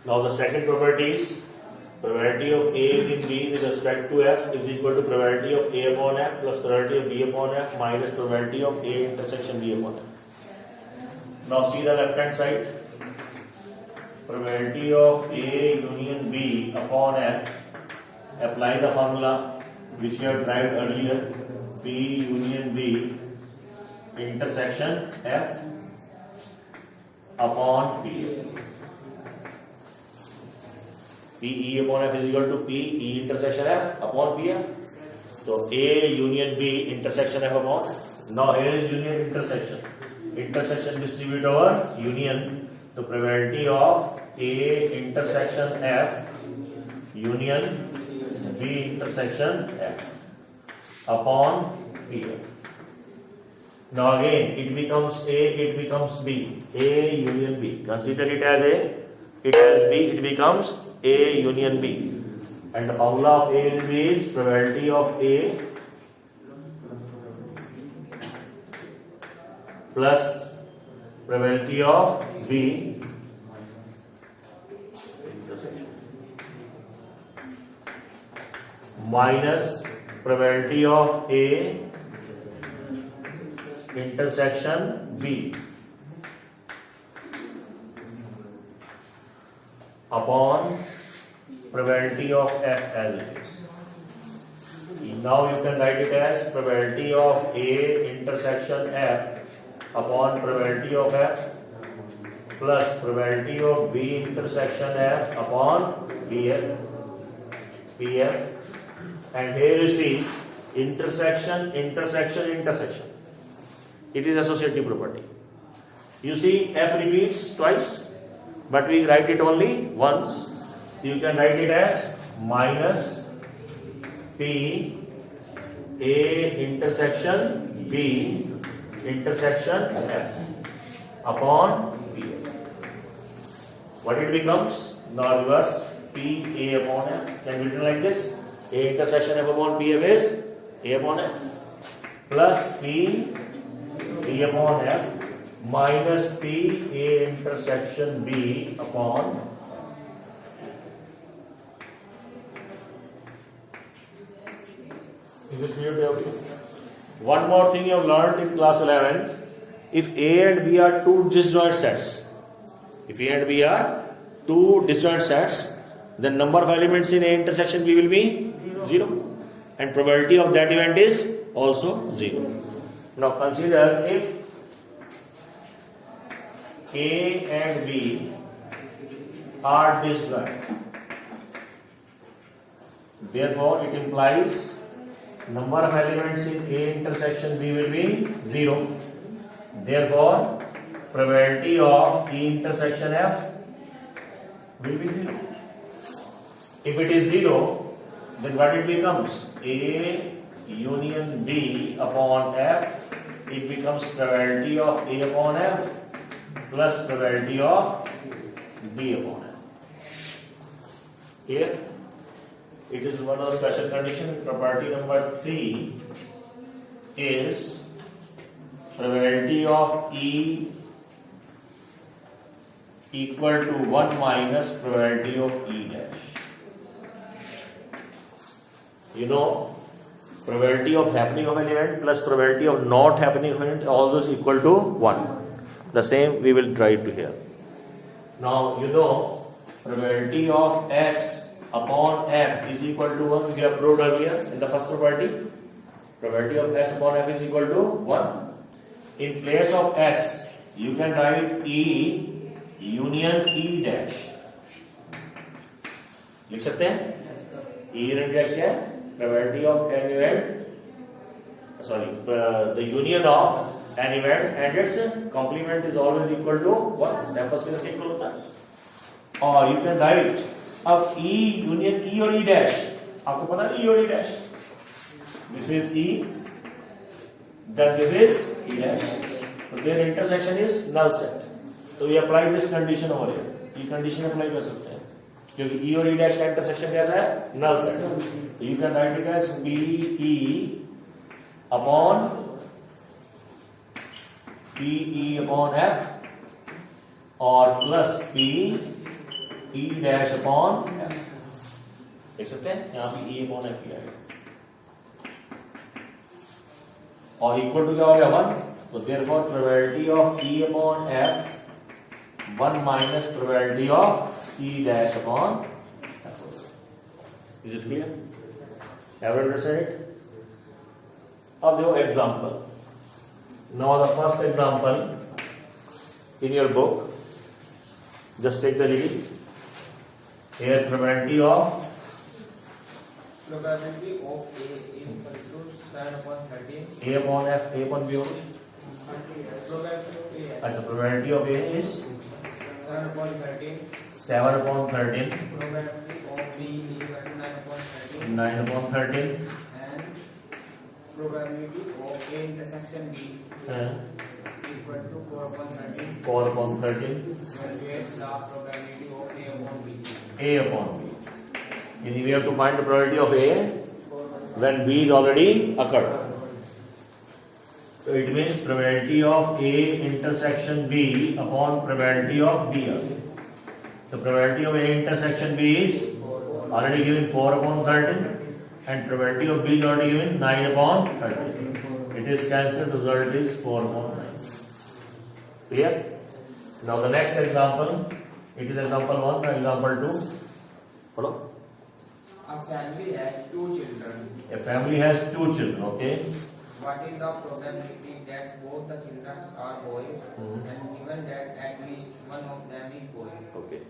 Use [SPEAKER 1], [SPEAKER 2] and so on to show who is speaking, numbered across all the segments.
[SPEAKER 1] Now the second property is probability of A in B with respect to F is equal to probability of A upon F plus probability of B upon F minus probability of A intersection B upon F. Now see the left hand side. Probability of A union B upon F. Apply the formula which we have derived earlier. B union B intersection F upon P. P E upon F is equal to P E intersection F upon P F. So A union B intersection F upon F. Now here is union intersection. Intersection distribute over union. The probability of A intersection F union B intersection F upon P F. Now again it becomes A, it becomes B. A union B. Consider it as A, it as B, it becomes A union B. And the formula of A and B is probability of A plus probability of B minus probability of A intersection B upon probability of F as it is. Now you can write it as probability of A intersection F upon probability of F plus probability of B intersection F upon PF. And here you see intersection. It is associative property. You see F repeats twice, but we write it only once. You can write it as minus P A intersection B intersection F upon P F. What it becomes? Now reverse P A upon F can be written like this. A intersection F upon P F is A upon F plus P B upon F minus P A intersection B upon Is it clear to everyone? One more thing you have learned in class 11. If A and B are two disjoint sets, then number of elements in A intersection B will be 0. And probability of that event is also 0. Now consider if A and B are disjoint. Therefore, it implies number of elements in A intersection B will be 0. Therefore, probability of E intersection F will be 0. If it is 0, then what it becomes? A union B upon F, it becomes probability of A upon F plus probability of B upon F. Here, it is one of the special conditions. Property number 3 is probability of E equal to 1 minus probability of E dash. You know, probability of happening of an event plus probability of not happening of an event, all those equal to 1. The same we will try to here. Now, you know, probability of S upon F is equal to 1. We have proved earlier in the first property. Probability of S upon F is equal to 1. In place of S, you can write E union E dash. लिख सकते हैं? E union dash क्या है? Probability of an event. The union of an event and its complement is always equal to 1. Sample space के equal होता है. Or you can write अब E union E और E dash. आपको पता है E और E dash. This is E. Then this is E dash. So their intersection is null set. So we apply this condition over here. ये condition apply कर सकते हैं. क्योंकि E और E dash का intersection कैसा है? Null set. So you can write it as P E upon P E upon F or plus P E dash upon F. देख सकते हैं यहां पे ई अपॉन एफ ही आएगा और इक्वल टू क्या हो गया 1। तो therefore probability of E upon F 1 minus probability of E dash upon F. Is it clear? Have you understand it? अब देखो example. Now the first example in your book, just take the reading. Here probability of
[SPEAKER 2] A equal to 7 upon 13.
[SPEAKER 1] A upon F, A upon B होगा।
[SPEAKER 2] Probability of A
[SPEAKER 1] अच्छा probability of A is
[SPEAKER 2] 7 upon 13.
[SPEAKER 1] 7 upon 13,
[SPEAKER 2] Probability of B equal to 9 upon 13.
[SPEAKER 1] 9 upon 13,
[SPEAKER 2] And probability of A intersection B equal to 4 upon 13.
[SPEAKER 1] 4 upon 13,
[SPEAKER 2] Evaluate the probability of A upon B.
[SPEAKER 1] A upon B. And we have to find the probability of A when B is already occurred. So it means probability of A intersection B upon probability of B. The probability of A intersection B is already given 4 upon 13 and probability of B is already given 9 upon 13. It is cancelled, result is 4 upon 9. Clear? Now the next example, it is example 1, example 2. Follow?
[SPEAKER 2] A family has 2 children.
[SPEAKER 1] A family has 2 children, okay?
[SPEAKER 2] What is the probability that both the children are boys and given that at least one of them is boy?
[SPEAKER 1] Okay.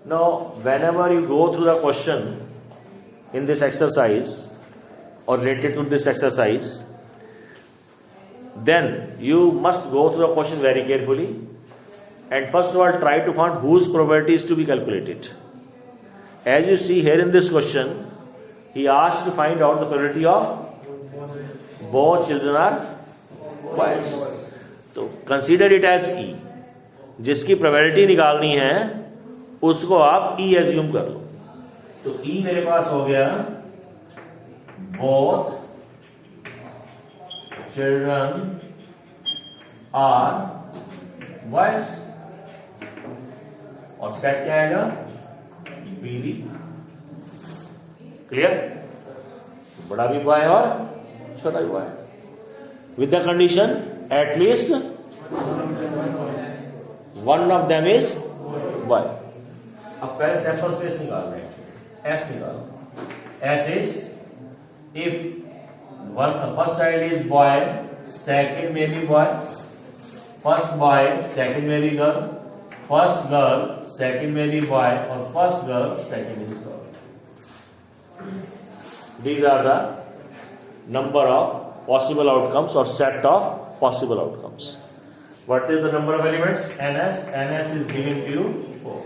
[SPEAKER 1] Now, whenever you go through the question in this exercise or related to this exercise, then you must go through the question very carefully and first of all try to find whose probability is to be calculated. As you see here in this question, he asked to find out the probability of both children are boys. तो consider it as E. जिसकी probability निकालनी है उसको आप E assume कर लो। तो E मेरे पास हो गया both children are boys और सेट क्या आएगा BB। क्लियर? बड़ा भी बॉय और छोटा भी boy with the condition at least one of them is boy. अब पहले सैंपल स्पेस निकाल रहे हैं। एस निकालो। S is if one first child is boy, second में भी बॉय, फर्स्ट बॉय सेकेंड में भी गर्ल, फर्स्ट गर्ल सेकेंड में भी बॉय और first girl second is girl. These are the number of possible outcomes or set of possible outcomes. What is the number of elements? NS. NS is given to you 4.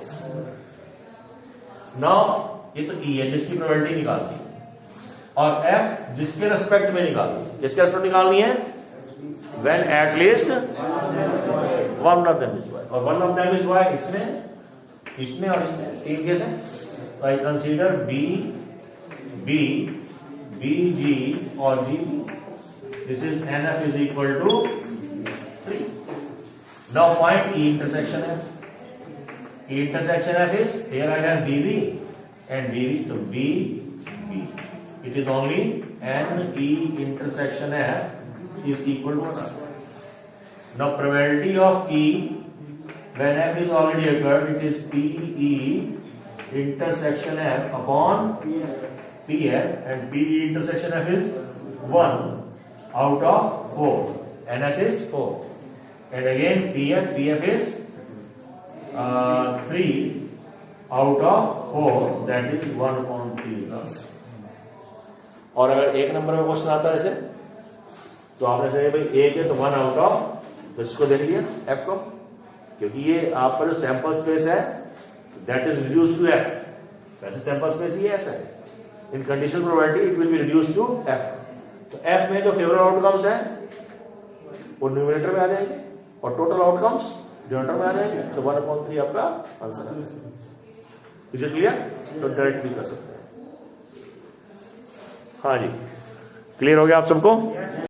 [SPEAKER 1] Now ये तो E है जिसकी probability निकालनी है और F जिसके respect में निकालनी है। जिसके रेस्पेक्ट निकालनी है when at least one of them is y और one of them is y इसमें और इसमें तीन केस है। तो I consider B, G और G. This is NF is equal to 3. Now find E intersection F. E intersection F is here I have BB and BB. So B. It is only NE intersection F is equal to 1. Now probability of E when F is already occurred, it is PE intersection F upon PF and PE intersection F is 1 out of 4. NS is 4. And again PF is 3 out of 4, that is 1 upon 3 is the answer. और अगर एक number में question आता है ऐसे तो आपने चाहिए भाई एक है तो 1 आउट ऑफ, तो इसको देख लिया F को, क्योंकि ये आपका जो सैंपल स्पेस है that is reduce to F। वैसे सैंपल स्पेस ये ऐसा है, in conditional probability it will be reduce to F। तो F में जो फेवरेबल आउटकम्स है वो न्यूमरेटर में आ जाएंगे और टोटल आउटकम्स डिनोमिनेटर में आ जाएंगे। तो 1/3 आपका आंसर है। Is it clear? तो डायरेक्ट भी कर सकते हैं। हाँ जी, क्लियर हो गया आप सबको?